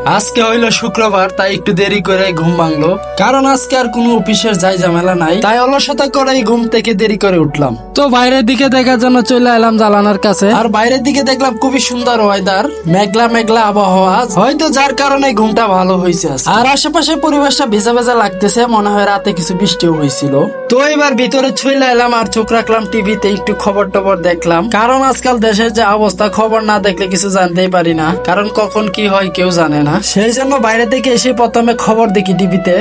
আজকে হইলো শুক্রবার, তাই একটু দেরি করে ঘুম ভাঙলো, কারণ আজকে আর কোনো অফিসের যাই ঝামেলা নাই, তাই অলসতা করে ঘুম থেকে দেরি করে উঠলাম। তো বাইরের দিকে দেখার জন্য চলে এলাম জানালার কাছে, আর বাইরের দিকে দেখলাম খুবই সুন্দর ওয়েদার, মেঘলা মেঘলা আবহাওয়া, হয়তো যার কারণে ঘুমটা ভালো হয়েছে। আর আশেপাশে পরিবেশটা ভেজা ভেজা লাগতেছে, মনে হয় রাতে কিছু বৃষ্টিও হয়েছিল। তো এবার ভিতরে চলে এলাম আর চোখ রাখলাম টিভিতে, একটু খবর টবর দেখলাম, কারণ আজকাল দেশের যে অবস্থা, খবর না দেখলে কিছু জানতেই পারি না, কারণ কখন কি হয় কেউ জানে না। সেই জন্য বাইরে থেকে এসে প্রথমে খবর দেখি টিভিতে।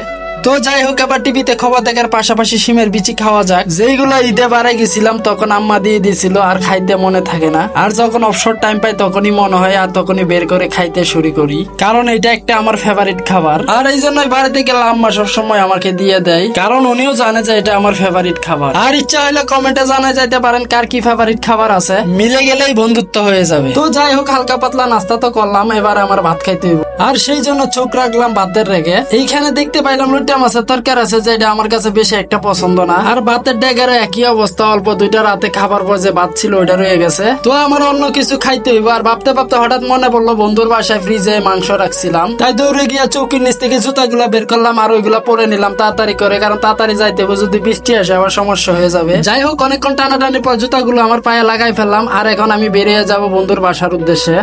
তো যাই হোক, আবার টিভিতে খবর দেখার পাশাপাশি শিমের বিচি খাওয়া যাক, যেগুলো ঈদে বাড়াই গেছিলাম তখন আম্মা দিয়ে দিয়েছিল, আর খাইতে মনে থাকে না, আর যখন অবসর টাইম পাই তখনই মনে হয়, আর তখনই বের করে খাইতে শুরু করি, কারণ এটা একটা আমার ফেভারিট খাবার। আর এই জন্যই বাড়িতে গেলে আম্মা সবসময় আমাকে দিয়ে দেয়, কারণ উনিও জানে যে এটা আমার ফেভারিট খাবার। আর ইচ্ছা হলে কমেন্টে জানাই যাইতে পারেন কার কি ফেভারিট খাবার আছে, মিলে গেলেই বন্ধুত্ব হয়ে যাবে। তো যাই হোক, হালকা পাতলা নাস্তা তো করলাম, এবার আমার ভাত খাইতে হইব, আর সেই জন্য চোখ রাখলাম ভাতের রেগে। এইখানে দেখতে পাইলাম মাছের তরকারি আছে, যেটা আমার কাছে বেশি একটা পছন্দ না, আর ভাতের ডেগারও একই অবস্থা, অল্প দুইটা রাতে খাবার পর যে ভাত ছিল ওইটা রয়ে গেছে। তো আমার অন্য কিছু খাইতে হইব, আর ভাবতে ভাবতে হঠাৎ মনে পড়লো বন্ধুর বাসায় ফ্রিজে মাংস রাখছিলাম, তাই দৌড়ে গিয়ে চৌকির নিচ থেকে জুতাগুলা বের করলাম, আর ওইগুলা পরে নিলাম তাড়াতাড়ি করে, কারণ তাড়াতাড়ি যাইতে হবে, যদি বৃষ্টি আসে আবার সমস্যা হয়ে যাবে। যাই হোক, অনেকক্ষণ টানাটানি পর জুতাগুলো আমার পায়ে লাগাই ফেললাম, আর এখন আমি বেরিয়ে যাব বন্ধুর বাসার উদ্দেশ্যে।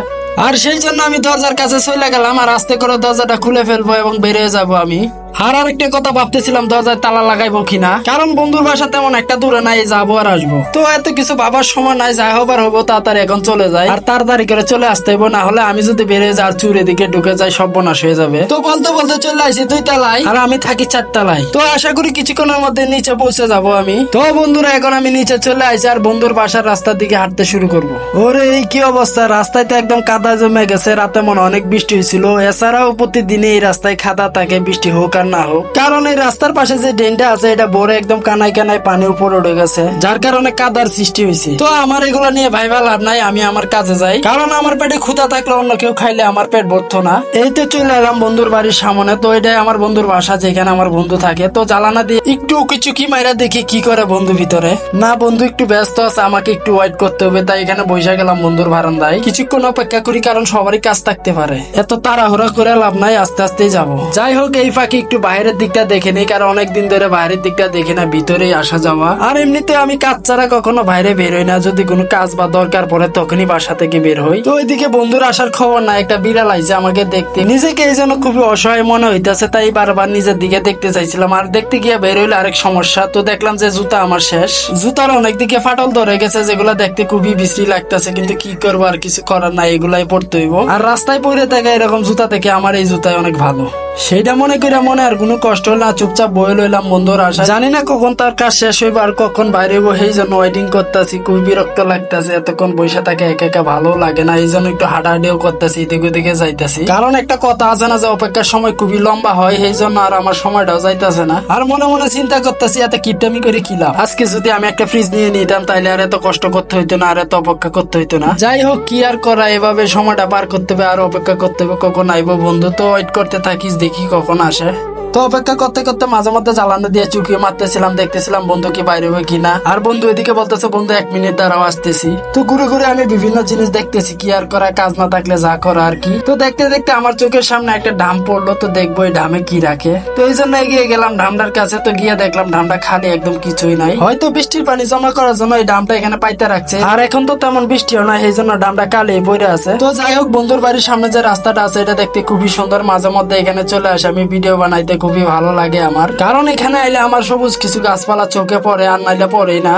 আর সেই জন্য আমি দরজার কাছে চলে গেলাম, আর আস্তে করে দরজাটা খুলে ফেলবো এবং বেরিয়ে যাব আমি। আর আরেকটা কথা ভাবতেছিলাম, দরজায় তালা লাগাইবো কিনা, কারণ বন্ধুর বাসা তেমন একটা দূরে নাই, যাবো আর আসবো, তো এত কিছু ভাবার সময় নাই, যাই হবার হবো তাড়াতাড়ি এখন চলে যায়, আর তাড়াতাড়ি করে চলে আসতে হইব, না হলে আমি যদি বেরিয়ে যাই আর চুরের দিকে ঢুকে যাই সর্বনাশ হয়ে যাবে। তো বলতে বলতে চলে আসি 2 তলায়, আর আমি থাকি 4 তলায়। তো আশা করি কিছুক্ষণের মধ্যে নিচে পৌঁছে যাব আমি। তো বন্ধুরা, এখন আমি নিচে চলে আসি, আর বন্ধুর বাসার রাস্তার দিকে হাঁটতে শুরু করব। ওরে এই কি অবস্থা, রাস্তায় তো একদম কাদা জমে গেছে, রাতে মনে অনেক বৃষ্টি হয়েছিল, এছাড়াও প্রতিদিন এই রাস্তায় কাদা থাকে, বৃষ্টি হোক আর না হোক, কারণ এই রাস্তার পাশে যে ড্রেনটা আছে এটা বড় একদম কানায় কানায় পানি উপরে উঠে গেছে, যার কারণে কাদার সৃষ্টি হয়েছে। তো আমার এগুলো নিয়ে ভাইবা লাভ নাই, আমি আমার কাজে যাই, কারণ আমার পেটে ক্ষুধা থাকলে অন্য কেউ খাইলে আমার পেট ভরতো না। এই তো চলে এলাম বন্ধুর বাড়ির সামনে, তো এটাই আমার বন্ধুর বাসা, যেখানে আমার বন্ধু থাকে। তো জ্বালানা দিয়ে একটু কিছু কি মাইরা দেখি কি করে বন্ধু ভিতরে। না, বন্ধু একটু ব্যস্ত আছে, আমাকে একটু ওয়েট করতে হবে, তাই এখানে বসে গেলাম বন্ধুর বারান্দায়, কিছুক্ষণ অপেক্ষা করি, কারণ সবারই কাজ থাকতে পারে, এত তাড়াহুড়া করে লাভ নাই, আস্তে আস্তেই যাবো। যাই হোক, এই ফাঁকে একটু বাইরের দিকটা দেখে নেই, কারণ অনেকদিন ধরে বাইরের দিকটা দেখে না, ভিতরেই আসা যাওয়া। আর এমনিতে আমি কাজ ছাড়া কখনো বাইরে বের হই না, যদি কোনো কাজ বা দরকার পড়ে তখনই বাসা থেকে বের হই। তো ওইদিকে বন্ধুর আসার খবর না, একটা বিড়াল আইছে আমাকে দেখতে, নিজেকে এই জন্য খুবই অসহায় মনে হইতেছে, তাই বারবার নিজের দিকে দেখতে চাইছিলাম, আর দেখতে গিয়ে বের হইলে আরেক সমস্যা। তো দেখলাম যে জুতা আমার শেষ, জুতার অনেক দিকে ফাটল ধরে গেছে, যেগুলো দেখতে খুবই বিশ্রী লাগতেছে, কিন্তু কি করবো, আর কিছু করার নাই, এগুলাই পড়তে হইব। আর রাস্তায় পড়ে থাকা এরকম জুতা থেকে আমার এই জুতায় অনেক ভালো, সেইটা মনে করে মনে আর কোনো কষ্ট হল না, চুপচাপ বয়ে লইলাম বন্ধুর আশা। জানি না কখন তার কাজ শেষ হইব আর কখন বাইরে হইব, সেই জন্য ওয়েটিং করতেছি, খুবই বিরক্ত লাগতেছে, এতক্ষণ বসে থাকে একা একা ভালো লাগে না, এই জন্য একটু হাঁটাহাঁটিও করতেছি, এদিকে ওদিকে যাইতেছি, কারণ একটা কথা আছে না যে অপেক্ষার সময় খুবই লম্বা হয়, সেই জন্য আর আমার সময়টাও যাইতেছে না। আর মনে মনে চিন্তা করতেছি, এত কিপটামি করে কি লাভ, আজকে যদি আমি একটা ফ্রিজ নিয়ে নিতাম তাইলে আর এত কষ্ট করতে হইতো না, আর এত অপেক্ষা করতে হইতো না। যাই হোক, কি আর করা, এভাবে সময়টা পার করতে হবে, আর অপেক্ষা করতে হবে কখন আইবো বন্ধু। তো ওয়েট করতে থাকিস, দেখি কখন আসে। তো অপেক্ষা করতে করতে মাঝে মধ্যে জ্বালানো দিয়ে চুকিয়ে মারতেছিলাম, দেখতেছিলাম বন্ধু কি বাইরে হবে কিনা, আর বন্ধু এদিকে বলতেছে বন্ধু 1 মিনিট দাঁড়াও আসতেছি। তো ঘুরে ঘুরে আমি বিভিন্ন জিনিস দেখতেছি, কি আর করা, কাজ না থাকলে যা করা আর কি। তো দেখতে দেখতে আমার চোখের সামনে একটা ঢাম পড়লো, তো দেখবো এই ঢামে কি রাখে, তো এই জন্য এগিয়ে গেলাম ঢামটার কাছে। তো গিয়ে দেখলাম ঢামটা খালি, একদম কিছুই নাই, হয়তো বৃষ্টির পানি জমা করার জন্য এই ঢামটা এখানে পাইতে রাখছে, আর এখন তো তেমন বৃষ্টিও না, এই জন্য ঢামটা কালি পড়ে আছে। তো যাই হোক, বন্ধুর বাড়ির সামনে যে রাস্তাটা আছে এটা দেখতে খুবই সুন্দর, মাঝে মধ্যে এখানে চলে আসে, আমি ভিডিও বানাইতে খুবই ভালো লাগে আমার, কারণ এখানে আইলে আমার সবুজ কিছু গাছপালা চোখে পড়ে, আর নাইলে পড়েই না।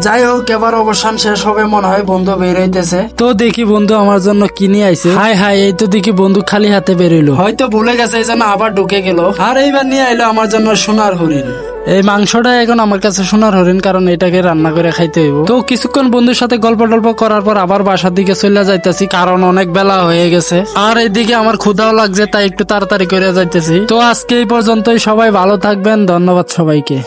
যাই হোক, এবার অবসান শেষ হবে মনে হয়, বন্ধু বের হইতেছে। তো দেখি বন্ধু আমার জন্য কি নিয়ে আইছে, হাই হাই, এই তো দেখি বন্ধু খালি হাতে বের হইলো, হয়তো ভুলে গেছে, এই জন্য আবার ঢুকে গেল, আর এইবার নিয়ে আইলো আমার জন্য সোনার হরিণ। এই মাংসটা এখন আমার কাছে সোনার হরিণ, কারণ এটাকে রান্না করে খাইতে হইব। তো কিছুক্ষণ বন্ধুর সাথে গল্প টল্প করার পর আবার বাসার দিকে চলে যাইতেছি, কারণ অনেক বেলা হয়ে গেছে, আর এইদিকে আমার ক্ষুধাও লাগছে, তাই একটু তাড়াতাড়ি করে যাইতেছি। তো আজকে এই পর্যন্তই, সবাই ভালো থাকবেন, ধন্যবাদ সবাইকে।